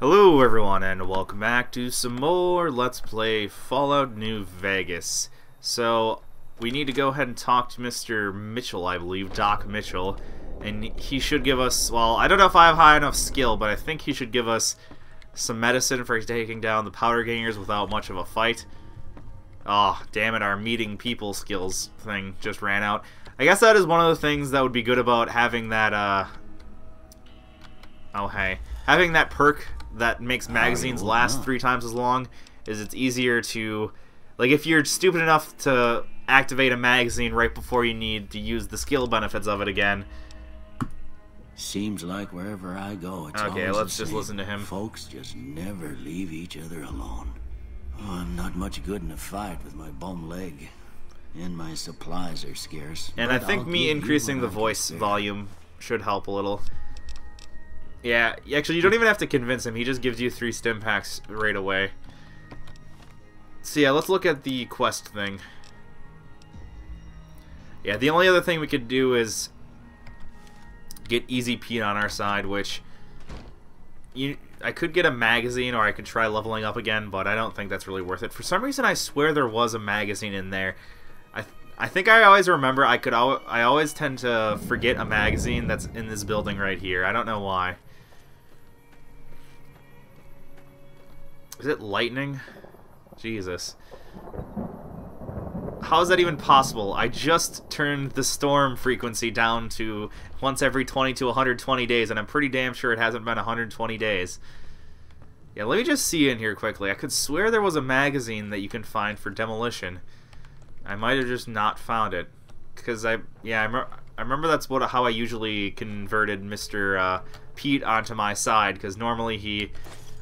Hello everyone and welcome back to some more Let's Play Fallout New Vegas. So, we need to go ahead and talk to Mr. Mitchell, I believe, Doc Mitchell. And he should give us, well, I don't know if I have high enough skill, but I think he should give us some medicine for taking down the powder gangers without much of a fight. Oh, damn it, our meeting people skills thing just ran out. I guess that is one of the things that would be good about having that, having that perk that makes magazines last 3 times as long is it's easier to, like, if you're stupid enough to activate a magazine right before you need to use the skill benefits of it again. Seems like wherever I go, it's okay, let's just listen to him. Folks just never leave each other alone. Oh, I'm not much good in a fight with my bum leg, and my supplies are scarce. And I think me increasing the voice volume should help a little. Yeah, actually, you don't even have to convince him. He just gives you 3 stim packs right away. So yeah, let's look at the quest thing. Yeah, the only other thing we could do is get Easy Pete on our side, which I could get a magazine or I could try leveling up again, but I don't think that's really worth it. For some reason, I swear there was a magazine in there. I think I always remember. I always tend to forget a magazine that's in this building right here. I don't know why. Is it lightning? Jesus. How is that even possible? I just turned the storm frequency down to once every 20 to 120 days, and I'm pretty damn sure it hasn't been 120 days. Yeah, let me just see in here quickly. I could swear there was a magazine that you can find for demolition. I might have just not found it. Because I remember that's how I usually converted Mr. Pete onto my side, because normally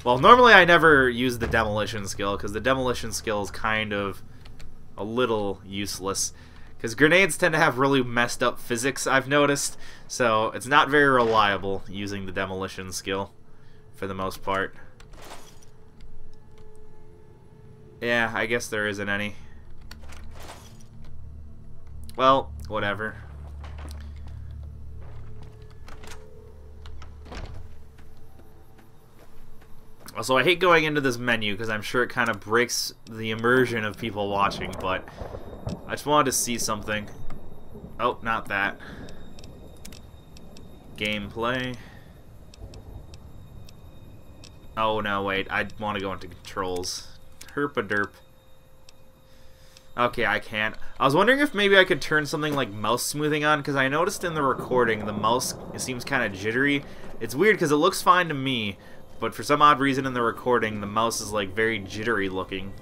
normally I never use the demolition skill, because the demolition skill is kind of a little useless. Because grenades tend to have really messed up physics, I've noticed, so it's not very reliable using the demolition skill, for the most part. Yeah, I guess there isn't any. Well, whatever. Also, I hate going into this menu because I'm sure it kind of breaks the immersion of people watching, but I just wanted to see something. Oh, not that. Gameplay. Oh, no, wait. I want to go into controls. Herp-a-derp. Okay, I can't. I was wondering if maybe I could turn something like mouse smoothing on, because I noticed in the recording the mouse seems kind of jittery. It's weird because it looks fine to me, but for some odd reason in the recording the mouse is like very jittery looking.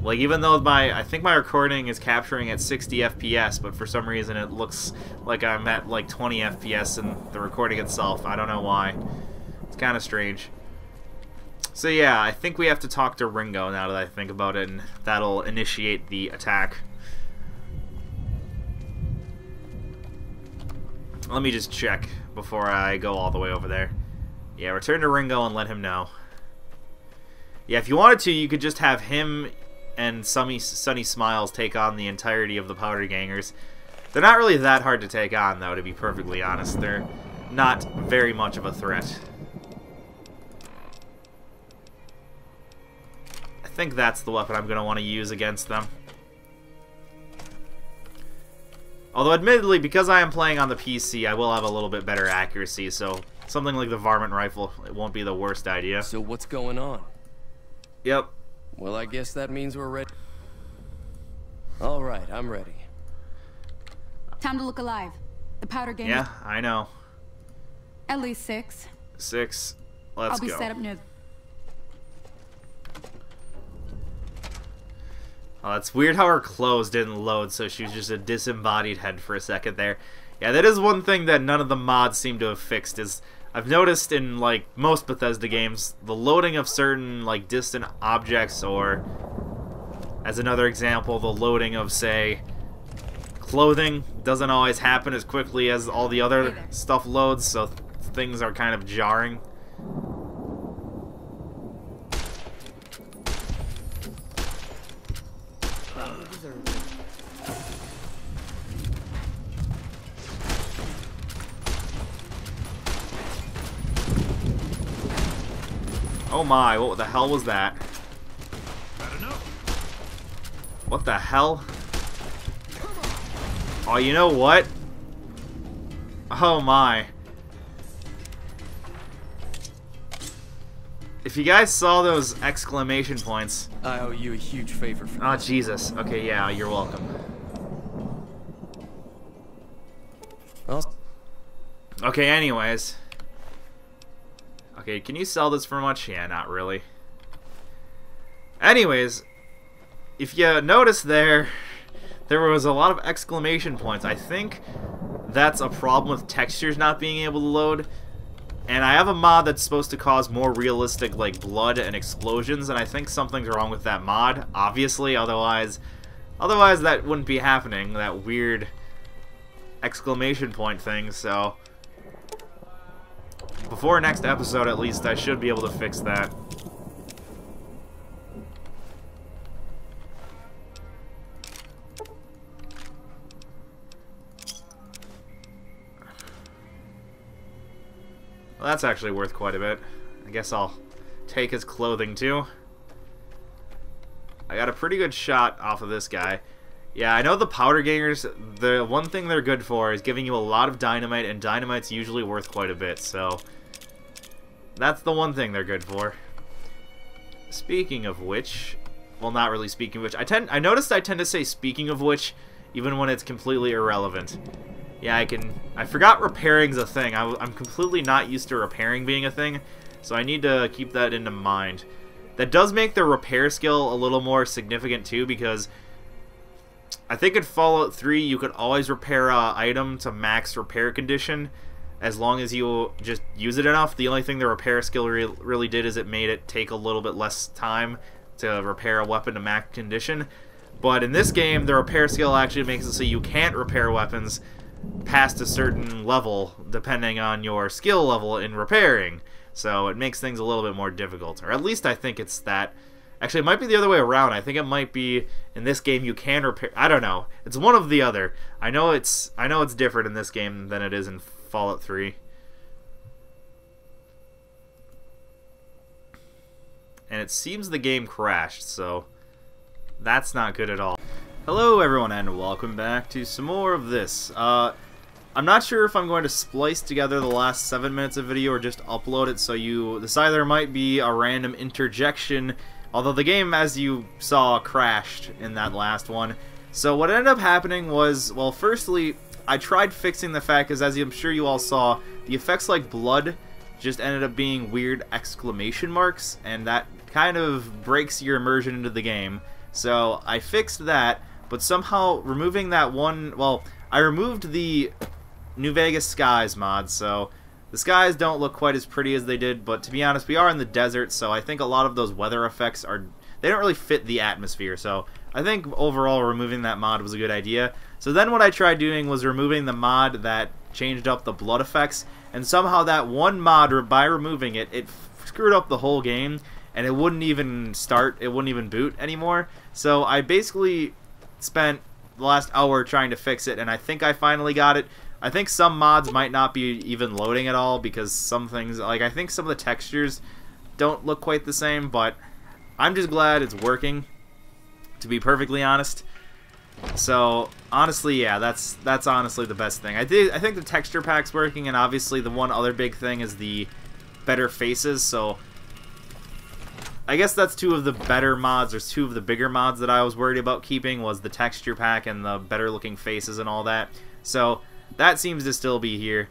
Like, even though I think my recording is capturing at 60 FPS, but for some reason it looks like I'm at like 20 FPS in the recording itself. I don't know why. It's kind of strange. So yeah, I think we have to talk to Ringo now that I think about it, and that'll initiate the attack. Let me just check before I go all the way over there. Yeah, return to Ringo and let him know. Yeah, if you wanted to, you could just have him and Sunny Smiles take on the entirety of the powder gangers. They're not really that hard to take on, though, to be perfectly honest. They're not very much of a threat. I think that's the weapon I'm going to want to use against them. Although, admittedly, because I am playing on the PC, I will have a little bit better accuracy, so something like the varmint rifle, it won't be the worst idea. So what's going on? Yep. Well, I guess that means we're ready. All right, I'm ready. Time to look alive. The powder gang. Yeah, I know. At least 6. 6. Let's go. I'll be set up near. Oh, it's weird how her clothes didn't load, so she was just a disembodied head for a second there. Yeah, that is one thing that none of the mods seem to have fixed, is I've noticed in, like, most Bethesda games, the loading of certain, like, distant objects, or, as another example, the loading of, say, clothing doesn't always happen as quickly as all the other stuff loads, so things are kind of jarring. Oh my, what the hell was that? What the hell? Oh, you know what? Oh my. If you guys saw those exclamation points... I owe you a huge favor for Oh, Jesus. Okay, yeah, you're welcome. Well, Okay, anyways. Okay, can you sell this for much? Yeah, not really. Anyways, if you notice there was a lot of exclamation points. I think that's a problem with textures not being able to load. And I have a mod that's supposed to cause more realistic, like, blood and explosions, and I think something's wrong with that mod, obviously, otherwise that wouldn't be happening, that weird exclamation point thing, so... Before next episode, at least, I should be able to fix that. Well, that's actually worth quite a bit. I guess I'll take his clothing, too. I got a pretty good shot off of this guy. Yeah, I know the powder gangers, the one thing they're good for is giving you a lot of dynamite, and dynamite's usually worth quite a bit, so... That's the one thing they're good for. Speaking of which... Well, not really speaking of which. I noticed I tend to say speaking of which, even when it's completely irrelevant. Yeah, I forgot repairing's a thing. I'm completely not used to repairing being a thing, so I need to keep that into mind. That does make the repair skill a little more significant, too, because... I think in Fallout 3, you could always repair an item to max repair condition, as long as you just use it enough. The only thing the repair skill really did is it made it take a little bit less time to repair a weapon to max condition. But in this game, the repair skill actually makes it so you can't repair weapons past a certain level, depending on your skill level in repairing. So it makes things a little bit more difficult, or at least I think it's that. Actually, it might be the other way around. I think it might be in this game you can repair. I don't know. It's one of the other. I know it's different in this game than it is in Fallout 3. And it seems the game crashed, so that's not good at all. Hello everyone and welcome back to some more of this. I'm not sure if I'm going to splice together the last 7 minutes of video or just upload it, so this either might be a random interjection, although the game, as you saw, crashed in that last one. So what ended up happening was, well, firstly, I tried fixing the fact, because as I'm sure you all saw, the effects like blood just ended up being weird exclamation marks, and that kind of breaks your immersion into the game. So I fixed that, but somehow removing that one, well, I removed the New Vegas skies mod, so the skies don't look quite as pretty as they did, but to be honest, we are in the desert, so I think a lot of those weather effects they don't really fit the atmosphere, so I think overall removing that mod was a good idea. So then what I tried doing was removing the mod that changed up the blood effects, and somehow that one mod, by removing it, it screwed up the whole game, and it wouldn't even start, it wouldn't even boot anymore. So I basically spent the last hour trying to fix it, and I think I finally got it. I think some mods might not be even loading at all, because some things, like I think some of the textures don't look quite the same, but I'm just glad it's working, to be perfectly honest. So honestly, yeah, that's honestly the best thing. I think the texture pack's working, and obviously the one other big thing is the better faces. So I guess that's two of the better mods, or two of the bigger mods that I was worried about keeping, was the texture pack and the better looking faces and all that. So that seems to still be here.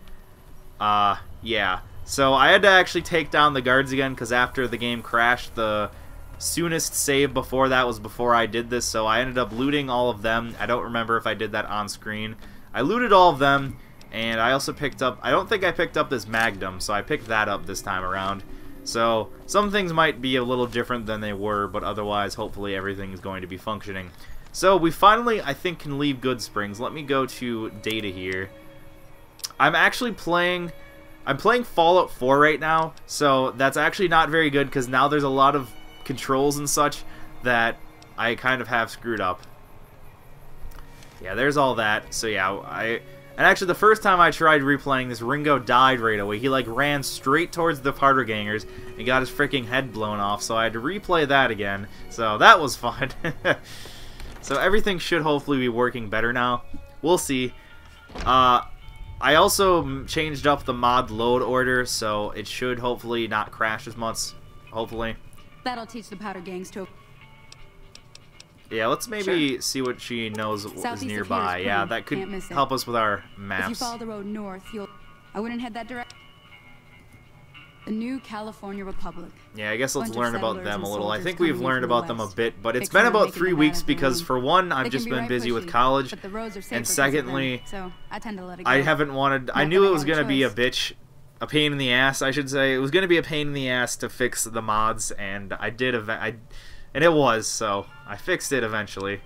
Yeah. So I had to actually take down the guards again, because after the game crashed, the soonest save before that was before I did this, so I ended up looting all of them. I don't remember if I did that on screen. I looted all of them, and I also picked up, I don't think I picked up this Magnum, so I picked that up this time around. So some things might be a little different than they were, but otherwise hopefully everything is going to be functioning. So we finally, I think, can leave Goodsprings. Let me go to data here. I'm actually playing Fallout 4 right now, so that's actually not very good, because now there's a lot of controls and such that I kind of have screwed up. Yeah, there's all that. So yeah, And actually, the first time I tried replaying this, Ringo died right away. He, like, ran straight towards the Partergangers and got his freaking head blown off, so I had to replay that again. So that was fun. So everything should hopefully be working better now. We'll see. I also changed up the mod load order, so it should hopefully not crash as much. Hopefully. That'll teach the powder gangs to... Yeah, let's maybe see what she knows is nearby. Yeah, that could help us with our maps. If you follow the road north, you'll... I wouldn't head that direction. The New California Republic. Yeah, I guess let's learn about them a little. I think coming we've in learned from the about them a west. bit, but it's Fixing been and about making 3 them weeks out of their because, own. for one, They I've can just be been right busy with pushy, college, but the roads are safer and because of them, secondly, so I tend to let it go. I haven't wanted... I Not knew that it I was got a going to be a choice. a pain in the ass, I should say. It was going to be a pain in the ass to fix the mods, and I did, and it was, so I fixed it eventually.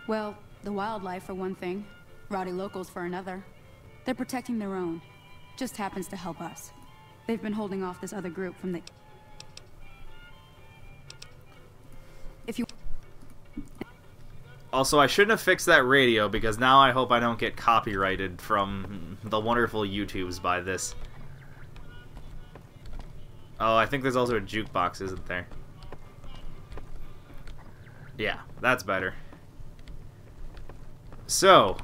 Well, the wildlife for one thing, rowdy locals for another. They're protecting their own. Just happens to help us. They've been holding off this other group from the... If you... Also, I shouldn't have fixed that radio, because now I hope I don't get copyrighted from the wonderful YouTubes by this. Oh, I think there's also a jukebox, isn't there? Yeah, that's better. So,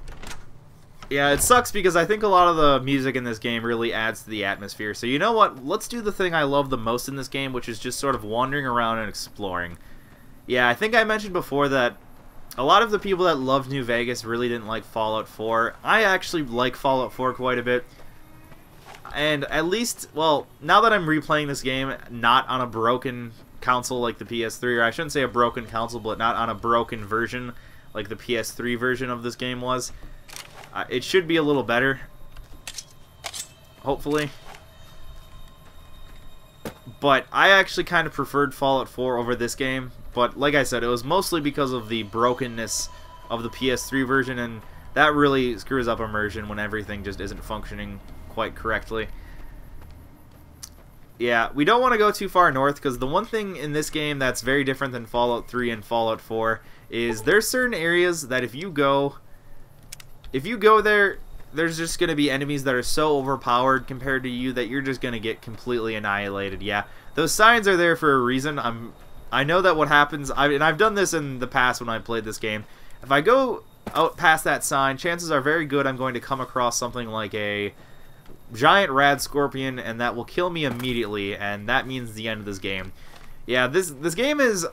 yeah, it sucks because I think a lot of the music in this game really adds to the atmosphere. So you know what? Let's do the thing I love the most in this game, which is just sort of wandering around and exploring. Yeah, I think I mentioned before that a lot of the people that loved New Vegas really didn't like Fallout 4. I actually like Fallout 4 quite a bit. And at least, well, now that I'm replaying this game, not on a broken console like the PS3, or I shouldn't say a broken console, but not on a broken version like the PS3 version of this game was, it should be a little better, hopefully. But I actually kind of preferred Fallout 4 over this game, but like I said, it was mostly because of the brokenness of the PS3 version, and that really screws up immersion when everything just isn't functioning quite correctly. Yeah, we don't want to go too far north, because the one thing in this game that's very different than Fallout 3 and Fallout 4 is there's certain areas that if you go there, there's just going to be enemies that are so overpowered compared to you that you're just going to get completely annihilated. Yeah, those signs are there for a reason. I know that what happens, and I've done this in the past when I played this game. If I go out past that sign, chances are very good I'm going to come across something like a giant rad scorpion, and that will kill me immediately, and that means the end of this game. Yeah, this game is...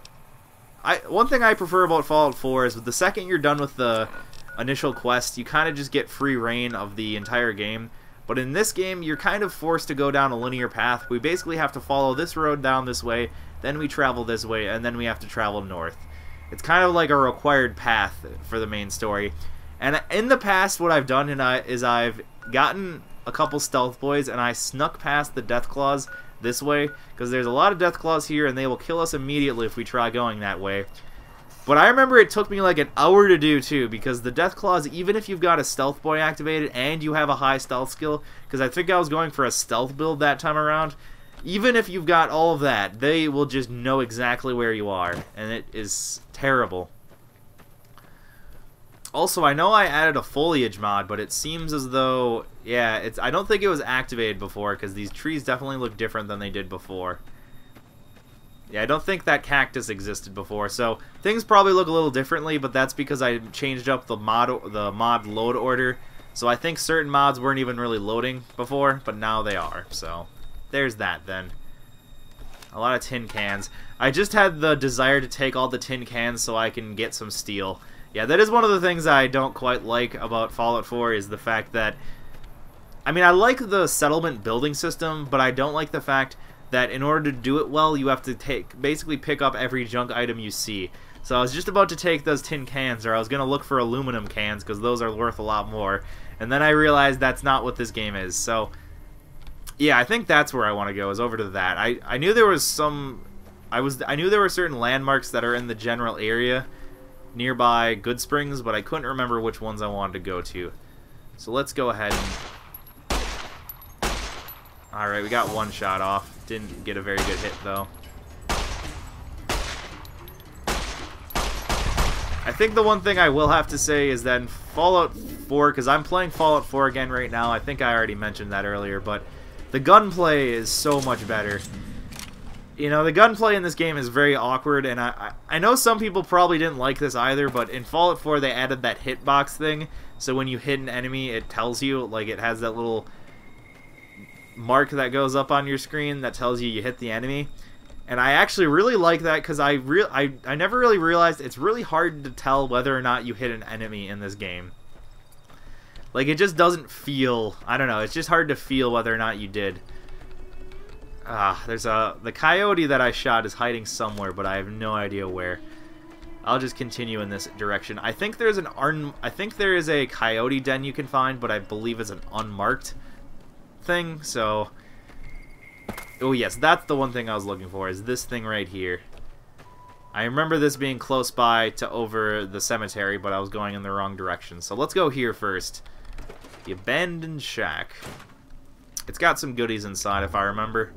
one thing I prefer about Fallout 4 is the second you're done with the initial quest, you kind of just get free reign of the entire game. But in this game, you're kind of forced to go down a linear path. We basically have to follow this road down this way, then we travel this way, and then we have to travel north. It's kind of like a required path for the main story. And in the past, what I've done is I've gotten a couple stealth boys, and I snuck past the Deathclaws this way, because there's a lot of Deathclaws here, and they will kill us immediately if we try going that way. But I remember it took me like an hour to do, too, because the Deathclaws, even if you've got a stealth boy activated and you have a high stealth skill, because I think I was going for a stealth build that time around, even if you've got all of that, they will just know exactly where you are, and it is terrible. Also, I know I added a foliage mod, but it seems as though, yeah, I don't think it was activated before, because these trees definitely look different than they did before. Yeah, I don't think that cactus existed before, so things probably look a little differently, but that's because I changed up the mod load order. So I think certain mods weren't even really loading before, but now they are. So there's that then. A lot of tin cans. I just had the desire to take all the tin cans so I can get some steel. Yeah, that is one of the things I don't quite like about Fallout 4 is the fact that... I mean, I like the settlement building system, but I don't like the fact that in order to do it well, you have to basically pick up every junk item you see. So I was just about to take those tin cans, or I was going to look for aluminum cans, because those are worth a lot more. And then I realized that's not what this game is. So, yeah, I think that's where I want to go, is over to that. I knew there was some... I knew there were certain landmarks that are in the general area nearby Goodsprings, but I couldn't remember which ones I wanted to go to. So let's go ahead and... Alright, we got one shot off. Didn't get a very good hit, though. I think the one thing I will have to say is that in Fallout 4, because I'm playing Fallout 4 again right now. I think I already mentioned that earlier, but the gunplay is so much better. You know, the gunplay in this game is very awkward, and I know some people probably didn't like this either, but in Fallout 4 they added that hitbox thing, so when you hit an enemy, it tells you, like, it has that little mark that goes up on your screen that tells you hit the enemy. And I actually really like that, because I never really realized it's really hard to tell whether or not you hit an enemy in this game. Like, it just doesn't feel, I don't know, it's just hard to feel whether or not you did. The coyote that I shot is hiding somewhere, but I have no idea where. I'll just continue in this direction. I think there is a coyote den you can find, but I believe it's an unmarked thing, so... Oh yes, that's the one thing I was looking for, is this thing right here. I remember this being close by to over the cemetery, but I was going in the wrong direction. So let's go here first. The abandoned shack. It's got some goodies inside, if I remember.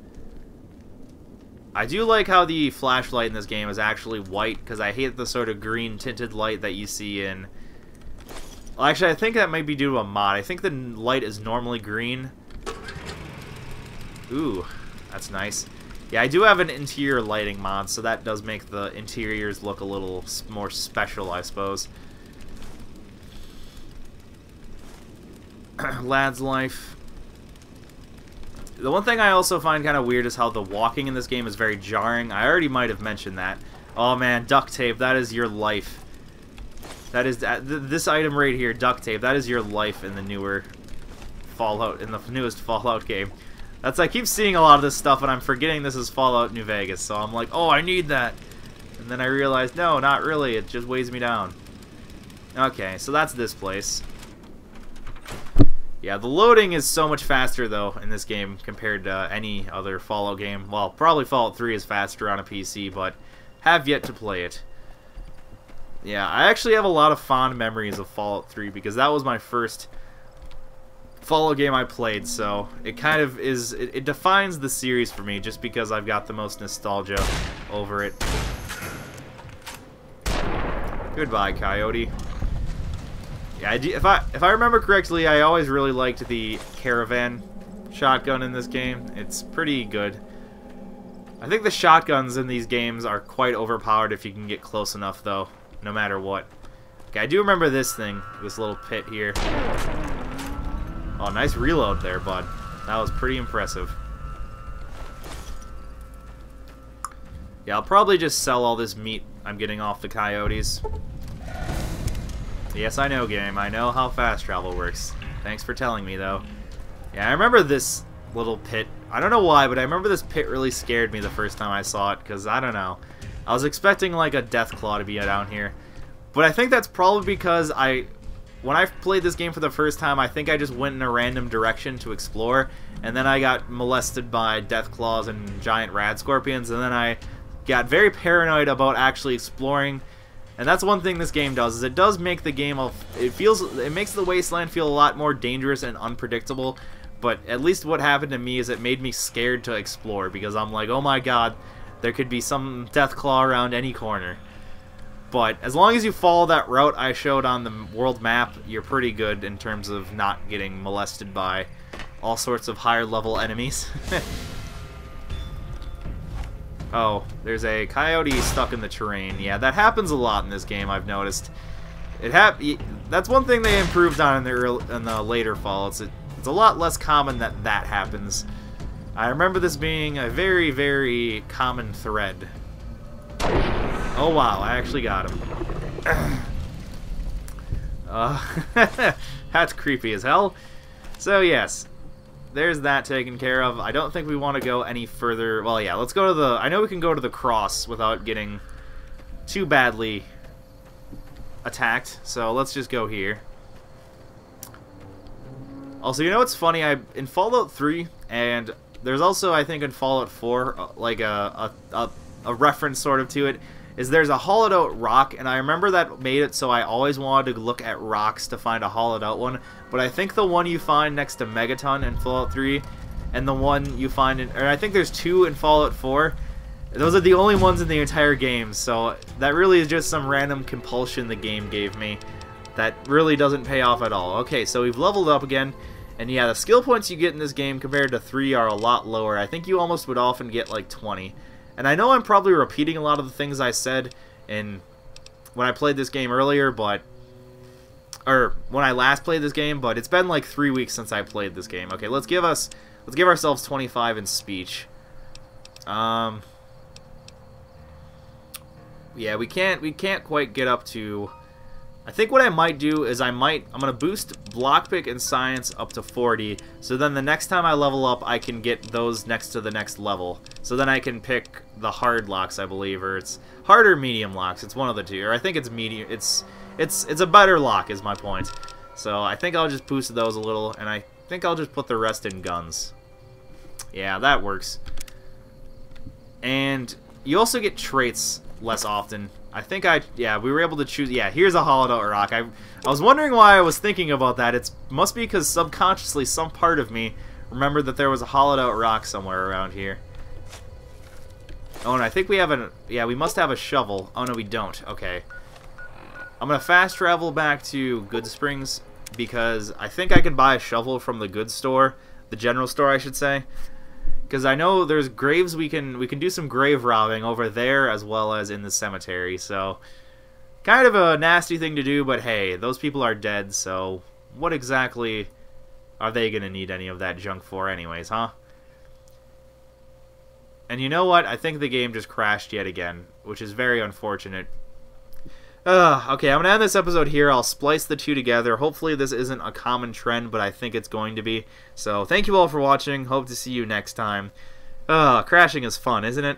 I do like how the flashlight in this game is actually white, because I hate the sort of green tinted light that you see in... Well, actually, I think that might be due to a mod. I think the light is normally green. Ooh, that's nice. Yeah, I do have an interior lighting mod, so that does make the interiors look a little more special, I suppose. Lad's life. The one thing I also find kind of weird is how the walking in this game is very jarring. I already might have mentioned that. Oh man, duct tape, that is your life. That is this item right here, duct tape. That is your life in the newer Fallout, in the newest Fallout game. I keep seeing a lot of this stuff and I'm forgetting this is Fallout New Vegas. So I'm like, oh, I need that. And then I realized, no, not really. It just weighs me down. Okay, so that's this place. Yeah, the loading is so much faster, though, in this game compared to any other Fallout game. Well, probably Fallout 3 is faster on a PC, but have yet to play it. Yeah, I actually have a lot of fond memories of Fallout 3, because that was my first Fallout game I played, so it kind of is... It defines the series for me, just because I've got the most nostalgia over it. Goodbye, Coyote. Yeah, if I remember correctly, I always really liked the caravan shotgun in this game. It's pretty good. I think the shotguns in these games are quite overpowered if you can get close enough, though, no matter what. Okay, I do remember this thing, this little pit here. Oh, nice reload there, bud. That was pretty impressive. Yeah, I'll probably just sell all this meat I'm getting off the coyotes. Yes, I know, game. I know how fast travel works. Thanks for telling me, though. Yeah, I remember this little pit. I don't know why, but I remember this pit really scared me the first time I saw it, because, I don't know. I was expecting, like, a death claw to be down here. But I think that's probably because when I played this game for the first time, I think I just went in a random direction to explore, and then I got molested by death claws and giant rad scorpions, and then I got very paranoid about actually exploring. And that's one thing this game does, is it does make the game it makes the wasteland feel a lot more dangerous and unpredictable, but at least what happened to me is it made me scared to explore, because I'm like, oh my god, there could be some death claw around any corner. But as long as you follow that route I showed on the world map, you're pretty good in terms of not getting molested by all sorts of higher level enemies. Oh, there's a coyote stuck in the terrain. Yeah, that happens a lot in this game, I've noticed. That's one thing they improved on in the later Fallouts. It's a lot less common that happens. I remember this being a very, very common thread. Oh wow, I actually got him. That's creepy as hell. So yes. There's that taken care of. I don't think we want to go any further. Well, yeah, let's go to the... I know we can go to the cross without getting too badly attacked, so let's just go here. Also, you know what's funny? In Fallout 3, and there's also, I think, in Fallout 4, like a reference sort of to it, is there's a hollowed out rock, and I remember that made it so I always wanted to look at rocks to find a hollowed out one, but I think the one you find next to Megaton in Fallout 3, and the one you find in, or I think there's two in Fallout 4, those are the only ones in the entire game, so that really is just some random compulsion the game gave me. that really doesn't pay off at all. Okay, so we've leveled up again. And yeah, the skill points you get in this game compared to 3 are a lot lower. I think you almost would often get like 20. And I know I'm probably repeating a lot of the things I said when I played this game earlier, or when I last played this game, but it's been like 3 weeks since I played this game. Okay, let's give ourselves 25 in speech. Yeah, we can't quite get up to. I think what I might do is I'm gonna boost Blockpick and Science up to 40, so then the next time I level up, I can get those next to the next level. So then I can pick the hard locks, I believe, or it's hard or medium locks. It's one of the two, or I think it's medium. It's a better lock, is my point. So I think I'll just boost those a little, and I think I'll just put the rest in guns. Yeah, that works. And you also get traits less often. I think we were able to choose. Yeah, here's a hollowed out rock. I was wondering why I was thinking about that. It must be because subconsciously some part of me remembered that there was a hollowed out rock somewhere around here. Oh, and I think we have we must have a shovel. Oh no, we don't. Okay. I'm gonna fast travel back to Goodsprings because I think I can buy a shovel from the goods store, the general store, I should say. Because I know there's graves we can do some grave robbing over there as well as in the cemetery. So kind of a nasty thing to do, but hey, those people are dead, so what exactly are they gonna need any of that junk for anyways, huh? And you know what? I think the game just crashed yet again, which is very unfortunate. Okay, I'm going to end this episode here. I'll splice the two together. Hopefully this isn't a common trend, but I think it's going to be. So thank you all for watching. Hope to see you next time. Crashing is fun, isn't it?